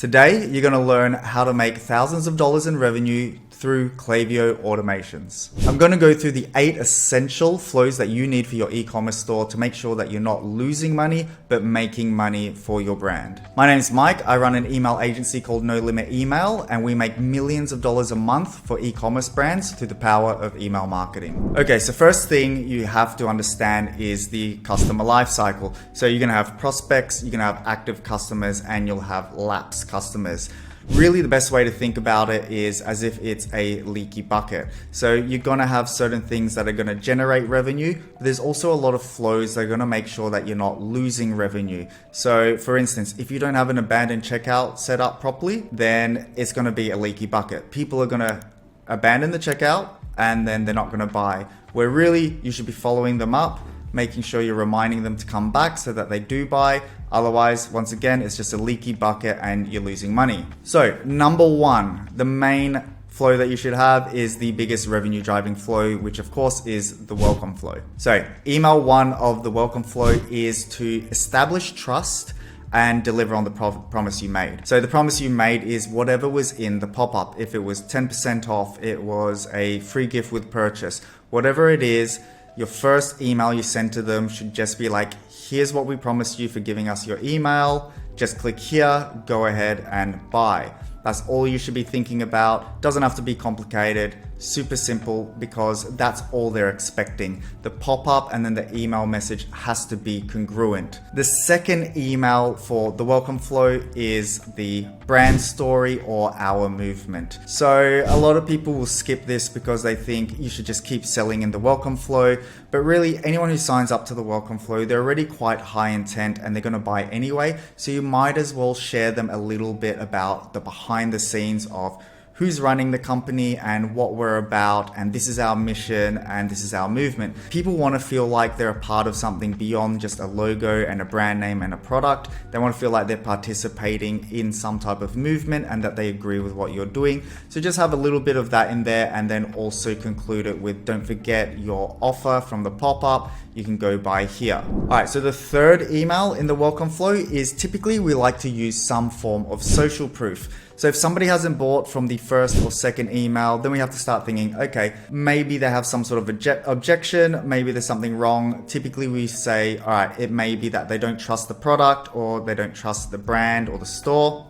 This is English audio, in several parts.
Today, you're going to learn how to make thousands of dollars in revenue through Klaviyo automations. I'm going to go through the 8 essential flows that you need for your e-commerce store to make sure that you're not losing money, but making money for your brand. My name is Mike. I run an email agency called No Limit Email, and we make millions of dollars a month for e-commerce brands through the power of email marketing. Okay, so first thing you have to understand is the customer life cycle. So you're going to have prospects, you're going to have active customers, and you'll have lapsed customers. Really, the best way to think about it is as if it's a leaky bucket. So you're going to have certain things that are going to generate revenue, but there's also a lot of flows that are going to make sure that you're not losing revenue. So for instance, if you don't have an abandoned checkout set up properly, then it's going to be a leaky bucket. People are going to abandon the checkout and then they're not going to buy. Where really you should be following them up, making sure you're reminding them to come back so that they do buy. Otherwise, once again, it's just a leaky bucket and you're losing money. So number one, the main flow that you should have is the biggest revenue driving flow, which of course is the welcome flow. So email one of the welcome flow is to establish trust and deliver on the promise you made. So the promise you made is whatever was in the pop-up. If it was 10% off, it was a free gift with purchase, whatever it is, your first email you send to them should just be like, here's what we promised you for giving us your email. Just click here, go ahead and buy. That's all you should be thinking about. Doesn't have to be complicated, super simple, because that's all they're expecting. The pop-up and then the email message has to be congruent. The second email for the welcome flow is the brand story or our movement. So a lot of people will skip this because they think you should just keep selling in the welcome flow. But really, anyone who signs up to the welcome flow, they're already quite high intent and they're going to buy anyway. So you might as well share them a little bit about the behind the scenes of who's running the company and what we're about, and this is our mission and this is our movement. People want to feel like they're a part of something beyond just a logo and a brand name and a product. They want to feel like they're participating in some type of movement and that they agree with what you're doing. So just have a little bit of that in there, and then also conclude it with, don't forget your offer from the pop-up. You can go buy here. All right, so the third email in the welcome flow is typically we like to use some form of social proof. So if somebody hasn't bought from the first or second email, then we have to start thinking, okay, maybe they have some sort of objection, maybe there's something wrong. Typically we say, all right, it may be that they don't trust the product, or they don't trust the brand or the store.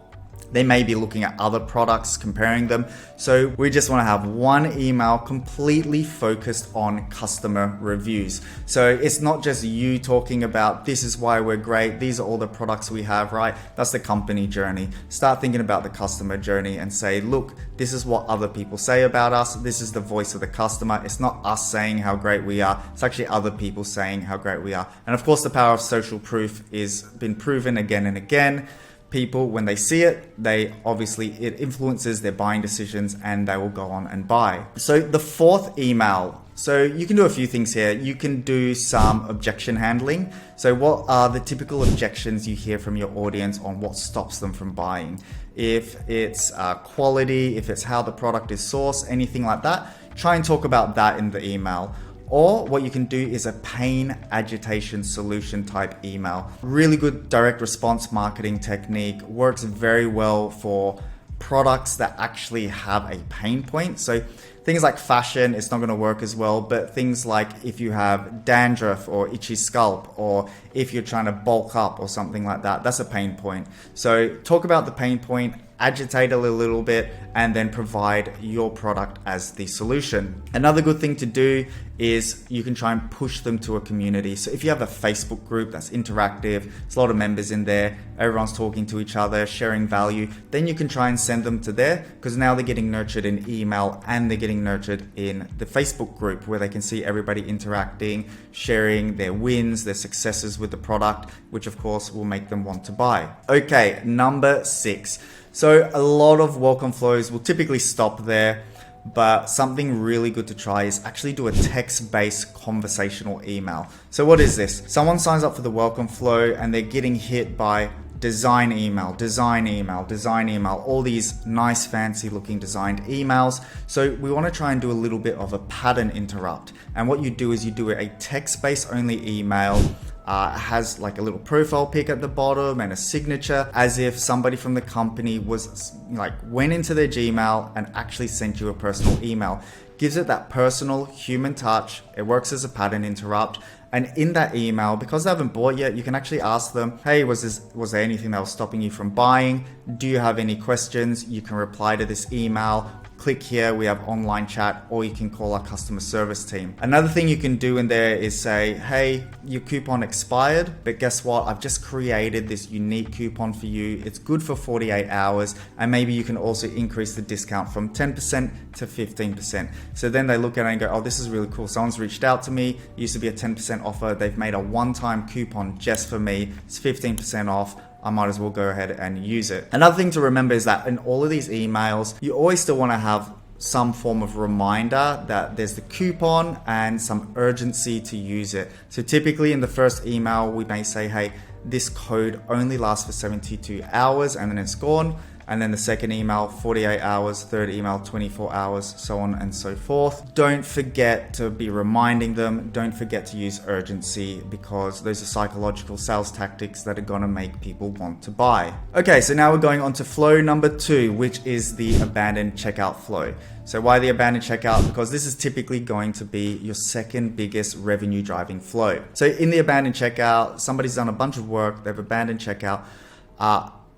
They may be looking at other products, comparing them. So we just want to have one email completely focused on customer reviews. So it's not just you talking about, this is why we're great, these are all the products we have, right? That's the company journey. Start thinking about the customer journey and say, look, this is what other people say about us. This is the voice of the customer. It's not us saying how great we are. It's actually other people saying how great we are. And of course, the power of social proof is been proven again and again. People, when they see it, it influences their buying decisions and they will go on and buy. So the fourth email, so you can do a few things here. You can do some objection handling. So what are the typical objections you hear from your audience on what stops them from buying? If it's quality, if it's how the product is sourced, anything like that, try and talk about that in the email. Or what you can do is a pain agitation solution type email. Really good direct response marketing technique, works very well for products that actually have a pain point. So things like fashion, it's not going to work as well, but things like if you have dandruff or itchy scalp, or if you're trying to bulk up or something like that, that's a pain point. So talk about the pain point, agitate a little bit, and then provide your product as the solution. Another good thing to do is you can try and push them to a community. So if you have a Facebook group that's interactive, there's a lot of members in there, everyone's talking to each other, sharing value, then you can try and send them to there, because now they're getting nurtured in email and they're getting nurtured in the Facebook group where they can see everybody interacting, sharing their wins, their successes with the product, which of course will make them want to buy. Okay, number 6. So a lot of welcome flows will typically stop there, but something really good to try is actually do a text-based conversational email. So what is this? Someone signs up for the welcome flow and they're getting hit by design email, design email, design email, all these nice fancy looking designed emails. So we want to try and do a little bit of a pattern interrupt. And what you do is you do a text-based only email has like a little profile pic at the bottom and a signature, as if somebody from the company was like went into their Gmail and actually sent you a personal email. Gives it that personal human touch. It works as a pattern interrupt. And in that email, because they haven't bought yet, you can actually ask them, hey, was there anything that was stopping you from buying? Do you have any questions? You can reply to this email. Click here, we have online chat, or you can call our customer service team. Another thing you can do in there is say, hey, your coupon expired, but guess what? I've just created this unique coupon for you. It's good for 48 hours. And maybe you can also increase the discount from 10% to 15%. So then they look at it and go, oh, this is really cool. Someone's reached out to me. It used to be a 10% offer. They've made a one-time coupon just for me. It's 15% off. I might as well go ahead and use it. Another thing to remember is that in all of these emails, you always still want to have some form of reminder that there's the coupon and some urgency to use it. So typically in the first email, we may say, hey, this code only lasts for 72 hours and then it's gone. And then the second email, 48 hours, third email, 24 hours, so on and so forth. Don't forget to be reminding them. Don't forget to use urgency, because those are psychological sales tactics that are gonna make people want to buy. Okay, so now we're going on to flow number 2, which is the abandoned checkout flow. So why the abandoned checkout? Because this is typically going to be your second biggest revenue driving flow. So in the abandoned checkout, somebody's done a bunch of work, they've abandoned checkout.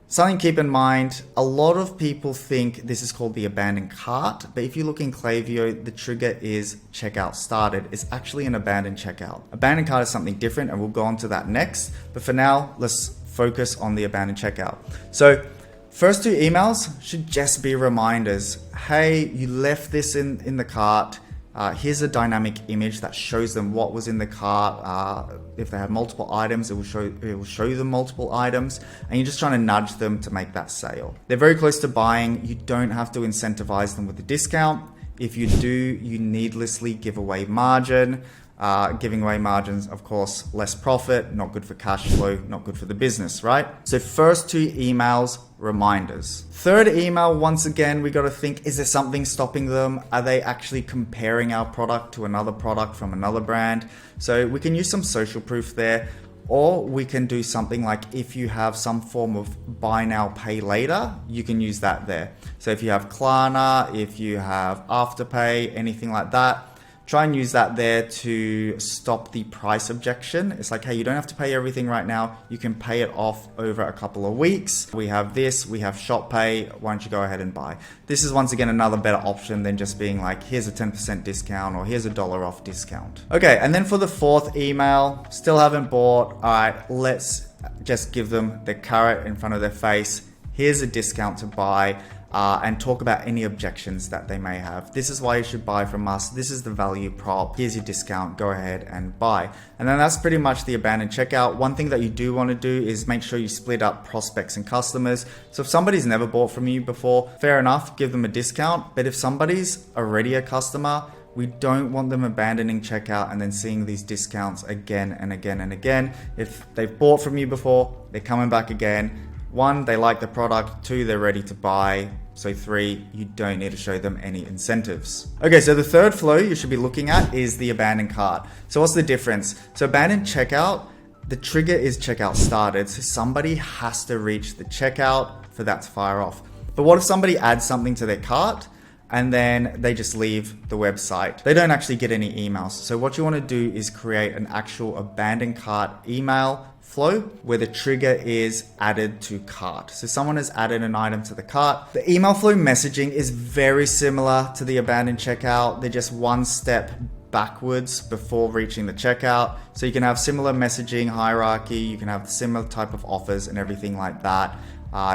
Something to keep in mind, a lot of people think this is called the abandoned cart, but if you look in Klaviyo, the trigger is checkout started. It's actually an abandoned checkout. Abandoned cart is something different, and we'll go on to that next. But for now, let's focus on the abandoned checkout. So first 2 emails should just be reminders. Hey, you left this in the cart. Here's a dynamic image that shows them what was in the cart. If they have multiple items, it will show them multiple items, and you're just trying to nudge them to make that sale. They're very close to buying. You don't have to incentivize them with a discount. If you do, you needlessly give away margin. Giving away margins, of course, less profit, not good for cash flow, not good for the business, right? So first 2 emails, reminders. Third email, once again, we got to think, is there something stopping them? Are they actually comparing our product to another product from another brand? So we can use some social proof there, or we can do something like, if you have some form of buy now, pay later, you can use that there. So if you have Klarna, if you have Afterpay, anything like that, try and use that there to stop the price objection. It's like, hey, you don't have to pay everything right now. You can pay it off over a couple of weeks. We have this, we have Shop Pay. Why don't you go ahead and buy? This is once again another better option than just being like, here's a 10% discount or here's $1 off discount. Okay, and then for the 4th email, still haven't bought. All right, let's just give them the carrot in front of their face. Here's a discount to buy. And talk about any objections that they may have. This is why you should buy from us. This is the value prop. Here's your discount. Go ahead and buy. And then that's pretty much the abandoned checkout. One thing that you do want to do is make sure you split up prospects and customers. So if somebody's never bought from you before, fair enough, give them a discount. But if somebody's already a customer, we don't want them abandoning checkout and then seeing these discounts again and again and again. If they've bought from you before, they're coming back again. 1, they like the product. 2, they're ready to buy. So 3, you don't need to show them any incentives. Okay, so the third flow you should be looking at is the abandoned cart. So what's the difference? So abandoned checkout, the trigger is checkout started. So somebody has to reach the checkout for that to fire off. But what if somebody adds something to their cart and then they just leave the website? They don't actually get any emails. So what you want to do is create an actual abandoned cart email flow where the trigger is added to cart. So someone has added an item to the cart. The email flow messaging is very similar to the abandoned checkout. They're just one step backwards before reaching the checkout. So you can have similar messaging hierarchy. You can have similar type of offers and everything like that.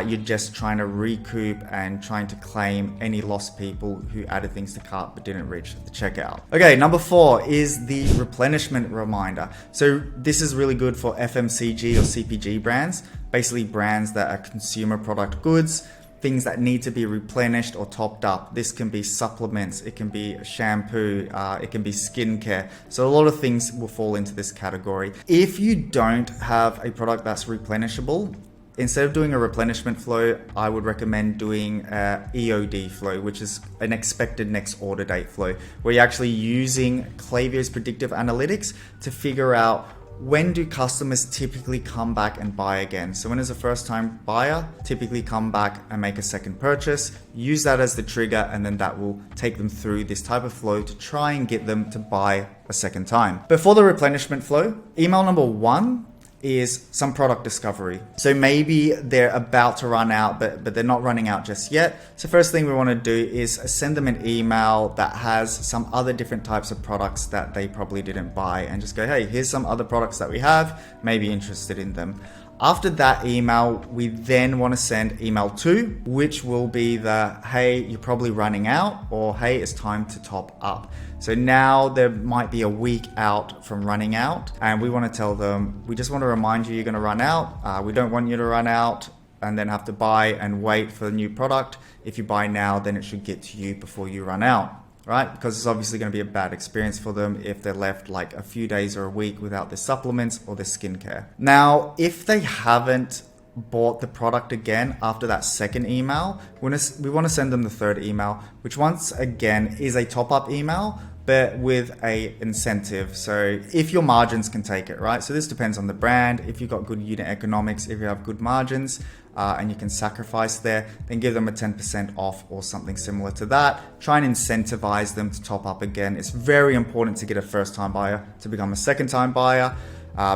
You're just trying to recoup and trying to claim any lost people who added things to cart but didn't reach the checkout. Okay, number 4 is the replenishment reminder. So this is really good for FMCG or CPG brands, basically brands that are consumer product goods, things that need to be replenished or topped up. This can be supplements, it can be shampoo, it can be skincare. So a lot of things will fall into this category. If you don't have a product that's replenishable, instead of doing a replenishment flow, I would recommend doing a EOD flow, which is an expected next order date flow, where you're actually using Klaviyo's predictive analytics to figure out when do customers typically come back and buy again? So when is a first time buyer typically come back and make a second purchase? Use that as the trigger, and then that will take them through this type of flow to try and get them to buy a second time. Before the replenishment flow, email number 1 is some product discovery. So maybe they're about to run out, but they're not running out just yet. So first thing we want to do is send them an email that has some other different types of products that they probably didn't buy, and just go, hey, here's some other products that we have, maybe interested in them. After that email, we then want to send email 2, which will be the, hey, you're probably running out, or hey, it's time to top up. So now there might be a week out from running out, and we want to tell them, we just want to remind you, you're going to run out. We don't want you to run out and then have to buy and wait for the new product. If you buy now, then it should get to you before you run out, right? Because it's obviously going to be a bad experience for them if they're left like a few days or a week without their supplements or their skincare. Now, if they haven't bought the product again after that second email, we want to send them the third email, which once again is a top-up email, but with a incentive. So if your margins can take it, right? So this depends on the brand. If you've got good unit economics, if you have good margins, and you can sacrifice there, then give them a 10% off or something similar to that. Try and incentivize them to top up again. It's very important to get a first-time buyer to become a second-time buyer,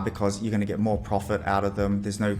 because you're going to get more profit out of them. There's no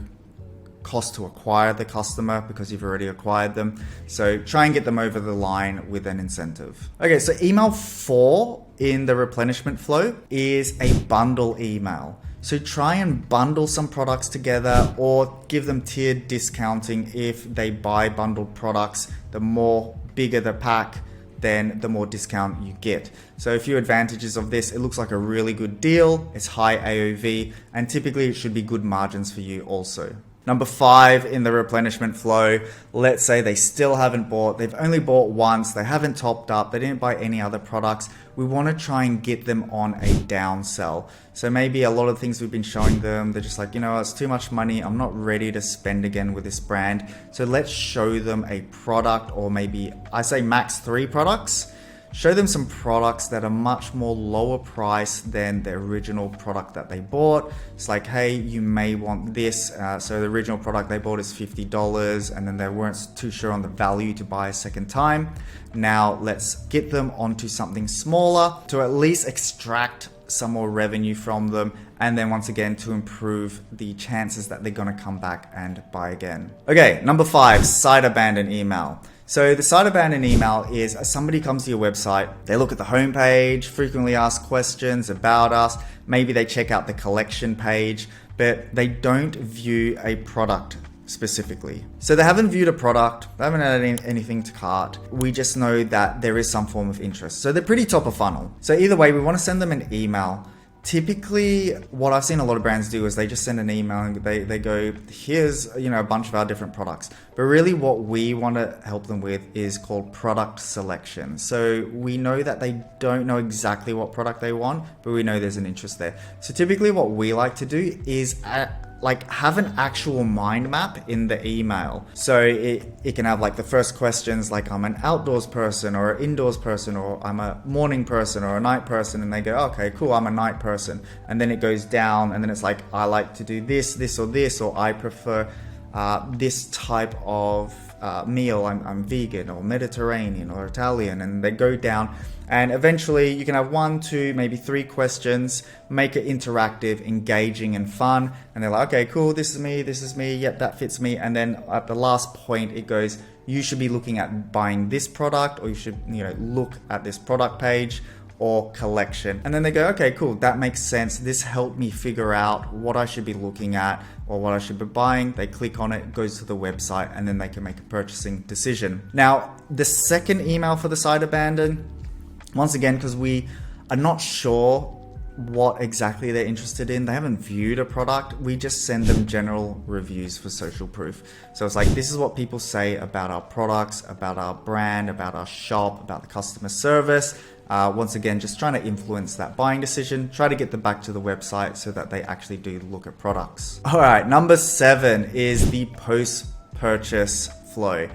cost to acquire the customer because you've already acquired them. So try and get them over the line with an incentive. Okay, so email 4 in the replenishment flow is a bundle email. So try and bundle some products together, or give them tiered discounting. If they buy bundled products, the more bigger the pack, then the more discount you get. So a few advantages of this: it looks like a really good deal, it's high AOV, and typically it should be good margins for you also. Number 5 in the replenishment flow, let's say they still haven't bought, they've only bought once, they haven't topped up, they didn't buy any other products. We want to try and get them on a downsell. So maybe a lot of things we've been showing them, they're just like, you know, it's too much money, I'm not ready to spend again with this brand. So let's show them a product, or maybe I say max 3 products. Show them some products that are much more lower price than the original product that they bought. It's like, hey, you may want this. So the original product they bought is $50, and then they weren't too sure on the value to buy a second time. Now let's get them onto something smaller to at least extract some more revenue from them, and then once again to improve the chances that they're going to come back and buy again. Okay, number 5, site abandon email. So the site abandon email is somebody comes to your website, they look at the homepage, frequently asked questions about us, maybe they check out the collection page, but they don't view a product specifically. So they haven't viewed a product, they haven't added anything to cart. We just know that there is some form of interest. So they're pretty top of funnel. So either way, we want to send them an email. Typically, what I've seen a lot of brands do is they just send an email and they go, here's, you know, a bunch of our different products. But really what we want to help them with is called product selection. So we know that they don't know exactly what product they want, but we know there's an interest there. So typically what we like to do is have an actual mind map in the email. So it can have like the first questions like, I'm an outdoors person or an indoors person, or I'm a morning person or a night person, and they go, okay, cool, I'm a night person. And then it goes down, and then it's like, I like to do this, this, or this, or I prefer this type of meal. I'm vegan or Mediterranean or Italian, and they go down. And eventually you can have 1, 2, maybe 3 questions, make it interactive, engaging, and fun. And they're like, okay, cool, this is me, yep, that fits me. And then at the last point, it goes, you should be looking at buying this product, or you should, you know, look at this product page or collection. And then they go, okay, cool, that makes sense. This helped me figure out what I should be looking at or what I should be buying. They click on it, goes to the website, and then they can make a purchasing decision. Now, the second email for the site abandon, once again, because we are not sure what exactly they're interested in, they haven't viewed a product, we just send them general reviews for social proof. So it's like, this is what people say about our products, about our brand, about our shop, about the customer service. Once again, just trying to influence that buying decision, try to get them back to the website so that they actually do look at products. All right, number 7 is the post-purchase flow.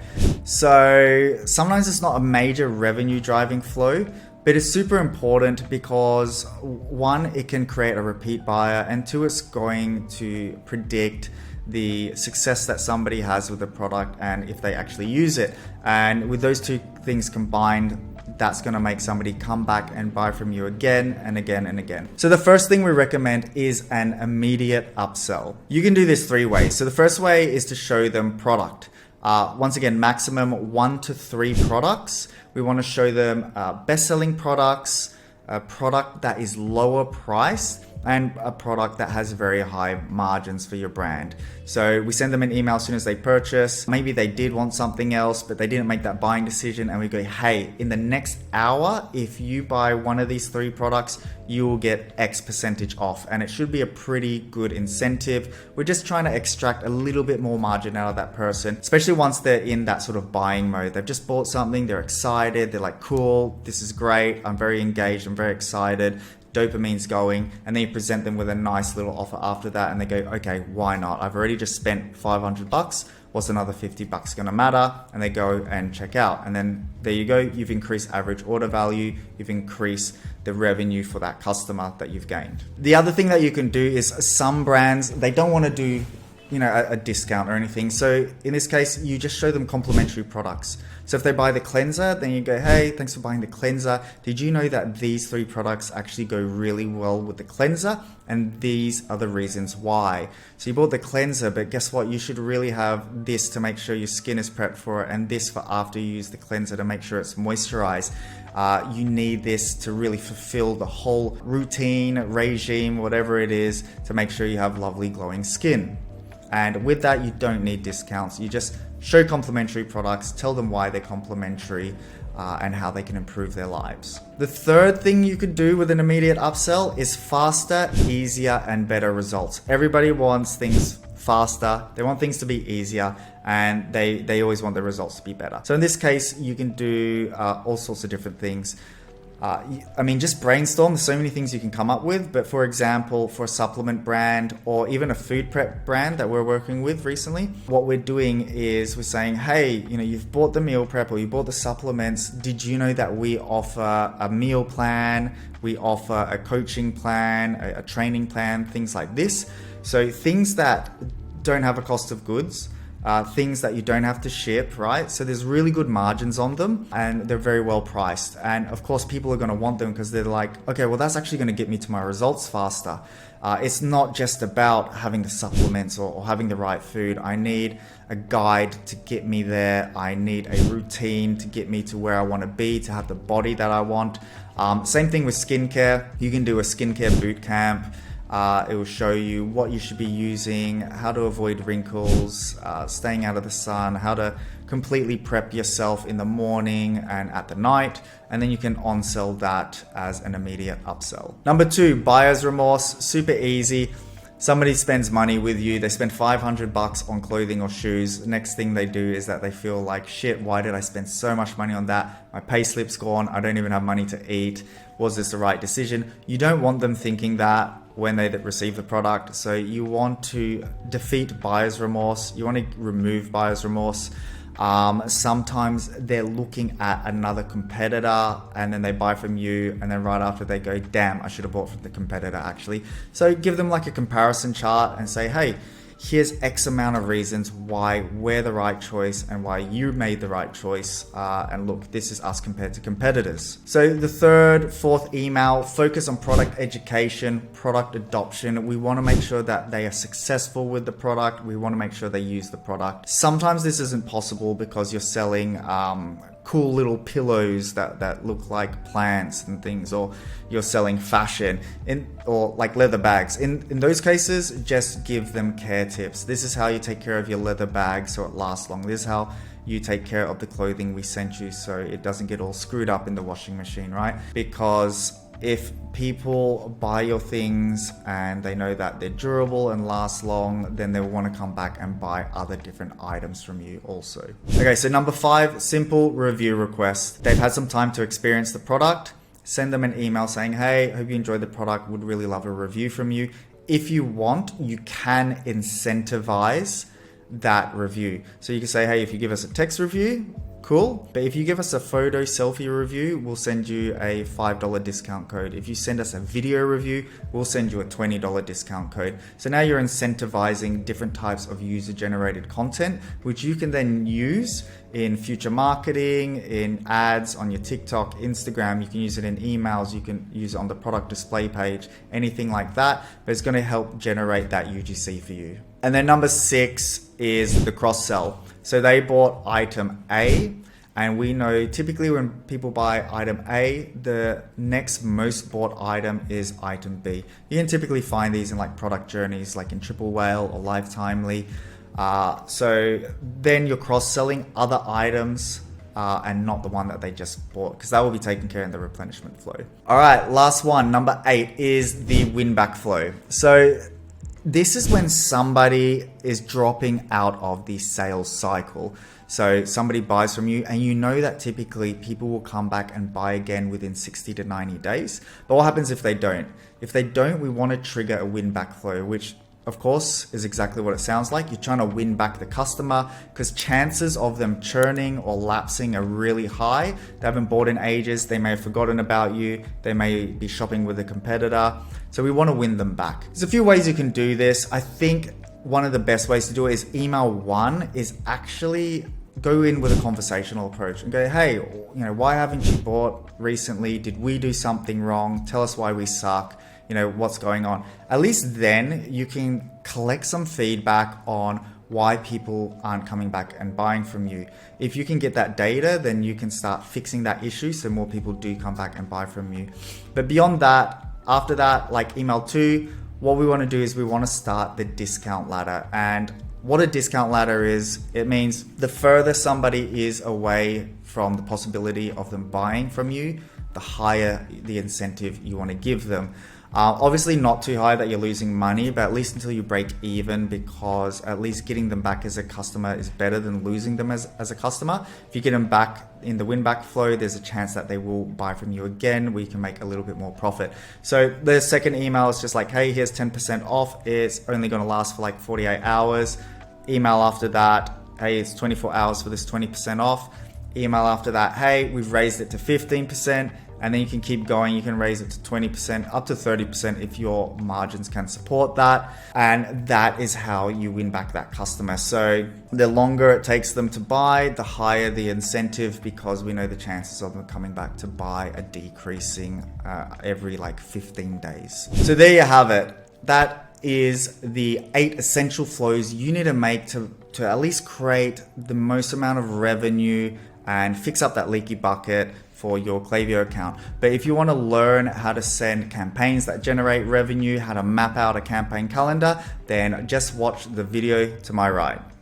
So sometimes it's not a major revenue driving flow, But it's super important because one, it can create a repeat buyer, and two, it's going to predict the success that somebody has with the product and if they actually use it. And with those two things combined, that's going to make somebody come back and buy from you again and again and again. So the first thing we recommend is an immediate upsell. You can do this 3 ways. So the first way is to show them product. Once again, maximum 1 to 3 products. We want to show them best-selling products, a product that is lower priced, and a product that has very high margins for your brand. So we send them an email as soon as they purchase. Maybe they did want something else, but they didn't make that buying decision. And we go, hey, in the next hour, if you buy one of these 3 products, you will get X percentage off. And it should be a pretty good incentive. We're just trying to extract a little bit more margin out of that person, especially once they're in that sort of buying mode. They've just bought something, they're excited, they're like, cool, this is great, I'm very engaged, I'm very excited. Dopamine's going, and then you present them with a nice little offer after that, and they go, okay, why not? I've already just spent $500. What's another $50 gonna matter? And they go and check out. And then there you go, you've increased average order value, you've increased the revenue for that customer that you've gained. The other thing that you can do is some brands, they don't want to do a discount or anything. So in this case, you just show them complimentary products. So if they buy the cleanser, then you go, hey, thanks for buying the cleanser. Did you know that these 3 products actually go really well with the cleanser? And these are the reasons why. So you bought the cleanser, but guess what? You should really have this to make sure your skin is prepped for it, and this for after you use the cleanser to make sure it's moisturized. You need this to really fulfill the whole routine, regime, whatever it is, to make sure you have lovely glowing skin. And with that, you don't need discounts. You just show complimentary products, tell them why they're complimentary, and how they can improve their lives. The third thing you could do with an immediate upsell is faster, easier, and better results. Everybody wants things faster, they want things to be easier, and they always want the results to be better. So in this case, you can do all sorts of different things. Just brainstorm. There's so many things you can come up with. But for example, for a supplement brand or even a food prep brand that we're working with recently, what we're doing is we're saying, hey, you've bought the meal prep or you bought the supplements. Did you know that we offer a meal plan? We offer a coaching plan, a training plan, things like this. So things that don't have a cost of goods. Things that you don't have to ship, right? So there's really good margins on them, and they're very well priced. And of course, people are going to want them because they're like, okay, well, that's actually going to get me to my results faster. It's not just about having the supplements or having the right food. I need a guide to get me there. I need a routine to get me to where I want to be, to have the body that I want. Same thing with skincare. You can do a skincare boot camp. It will show you what you should be using, how to avoid wrinkles, staying out of the sun, how to completely prep yourself in the morning and at the night, and then you can on-sell that as an immediate upsell. Number 2, buyer's remorse. Super easy. Somebody spends money with you, they spend $500 on clothing or shoes. The next thing they do is that they feel like, shit, why did I spend so much money on that? My pay slip's gone, I don't even have money to eat. Was this the right decision? You don't want them thinking that when they receive the product. So you want to defeat buyer's remorse. You want to remove buyer's remorse. Sometimes they're looking at another competitor and then they buy from you, and then right after they go, damn, I should have bought from the competitor actually. So give them like a comparison chart and say, hey, here's X amount of reasons why we're the right choice and why you made the right choice. And look, this is us compared to competitors. So the third, fourth email, focus on product education, product adoption. We want to make sure that they are successful with the product. We want to make sure they use the product. Sometimes this isn't possible because you're selling cool little pillows that look like plants and things, or you're selling fashion or like leather bags. In those cases, just give them care tips. This is how you take care of your leather bag so it lasts long. This is how you take care of the clothing we sent you so it doesn't get all screwed up in the washing machine, right? Because if people buy your things and they know that they're durable and last long, then they'll want to come back and buy other different items from you also. Okay, so number 5, simple review request. They've had some time to experience the product. Send them an email saying, hey, hope you enjoyed the product. Would really love a review from you. If you want, you can incentivize that review. So you can say, hey, if you give us a text review, Cool. But if you give us a photo selfie review, we'll send you a $5 discount code. If you send us a video review, we'll send you a $20 discount code. So now you're incentivizing different types of user generated content, which you can then use in future marketing, in ads on your TikTok, Instagram. You can use it in emails. You can use it on the product display page, anything like that. But it's going to help generate that UGC for you. And then number 6 is the cross sell. So they bought item A, and we know typically when people buy item A, the next most bought item is item B. You can typically find these in like product journeys, like in Triple Whale or Lifetimely. So then you're cross-selling other items and not the one that they just bought, because that will be taken care of in the replenishment flow. All right, last one, number 8 is the win-back flow. So this is when somebody is dropping out of the sales cycle. So somebody buys from you and you know that typically people will come back and buy again within 60 to 90 days. But what happens if they don't? If they don't, we want to trigger a win-back flow, which of course is exactly what it sounds like. You're trying to win back the customer because chances of them churning or lapsing are really high. They haven't bought in ages. They may have forgotten about you. They may be shopping with a competitor. So we want to win them back. There's a few ways you can do this. I think one of the best ways to do it is email 1 is actually go in with a conversational approach and go, hey, why haven't you bought recently? Did we do something wrong? Tell us why we suck. What's going on. At least then you can collect some feedback on why people aren't coming back and buying from you. If you can get that data, then you can start fixing that issue so more people do come back and buy from you. But beyond that, after that, like email 2, what we want to do is we want to start the discount ladder. And what a discount ladder is, it means the further somebody is away from the possibility of them buying from you, the higher the incentive you want to give them. Obviously not too high that you're losing money, but at least until you break even, because at least getting them back as a customer is better than losing them as a customer. If you get them back in the win-back flow, there's a chance that they will buy from you again, where you can make a little bit more profit. So the second email is just like, hey, here's 10% off. It's only going to last for like 48 hours. Email after that, hey, it's 24 hours for this 20% off. Email after that, hey, we've raised it to 15%. And then you can keep going. You can raise it to 20%, up to 30% if your margins can support that. And that is how you win back that customer. So the longer it takes them to buy, the higher the incentive, because we know the chances of them coming back to buy are decreasing every like 15 days. So there you have it. That is the 8 essential flows you need to make to at least create the most amount of revenue and fix up that leaky bucket for your Klaviyo account. But if you want to learn how to send campaigns that generate revenue, how to map out a campaign calendar, then just watch the video to my right.